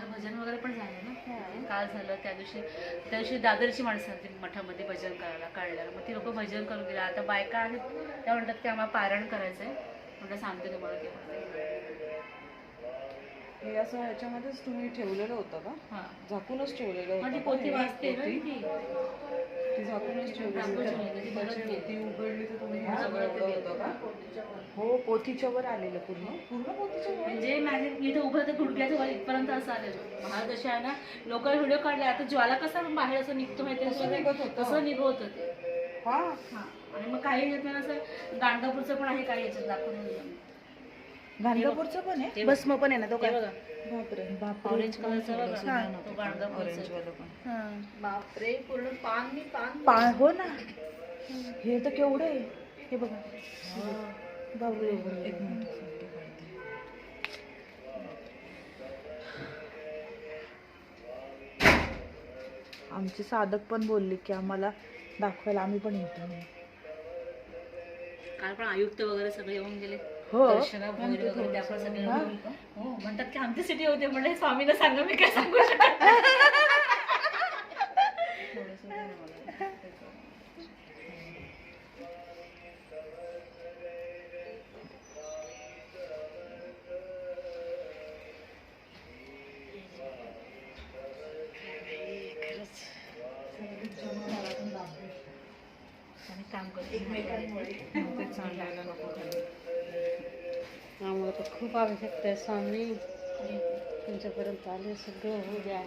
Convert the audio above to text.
काल भजन वगैरे पण झालं ना, काल झालं. त्या दिवशी दादरची माणसं होती मठामध्ये भजन करायला काढल्याला, मग ती लोक भजन करून गेले. आता बायका आहेत त्या म्हणतात की आम्हाला पारायण करायचं आहे, म्हटलं सांगते तुम्हाला ते. हे असं ह्याच्यामध्येच तुम्ही ठेवलेलं होतं का? हां, झाकूनच ठेवलेलं होतं माझी का? पोथी हे वाचते ना पोथी? ती. ती झाकूनच ठेवलेली झाकून होती. ठेवलेली, ती त्याची परत गेली. ती उघडली तर तुम्ही हे हा, सगळं परत एवढं गेली. होतं का? पोथीच्या वर. हो, पोथीच्या वर आलेलं पूर्ण पूर्ण पोथीच्या वर. म्हणजे माझे इथं उभं तर गुडघ्याच्या वर इथपर्यंत असं आलेलं. महाल जसे आहे ना, लोक व्हिडिओ काढले. आता ज्वाला कसा बाहेर असं निघतो माहिती तसं निघत होतं. तसं निघत होतं ते. हा, हां, आणि मग काही येत असं गाणगापूरचं पण आहे, काही याच्यात दाखवून दिलं. गाणगापूरचं पण आहे. भस्म पण आहे ना तो हे काय? बघा, बापरे बापरे. ऑरेंज कलरचा बघा, हां. तो गाणगापूरचा. ऑरेंज वाला पण. हां. बापरे, पूर्ण पान मी पान. पान हो ना. हे तर केवढं आहे. हे बघा. बापरे. एक मिनिट. आमचे साधक पण बोलले की आम्हाला दाखवायला आम्ही पण येतो. काल पण आयुक्त वगैरे सगळे येऊन गेले. हो. दर्शना भोईर वगैरे त्या पण सगळे हा? हो म्हणतात की आमच्यासाठी होते. म्हणले स्वामीला सांगा, मी काय सांगू शकत. आणि काम करतो एकमेकांमुळे ते सांगायला नको खाली. आम्हाला तर खूप आवश्यकता आहे स्वामी, तुमच्यापर्यंत आले सगळं होऊ द्या.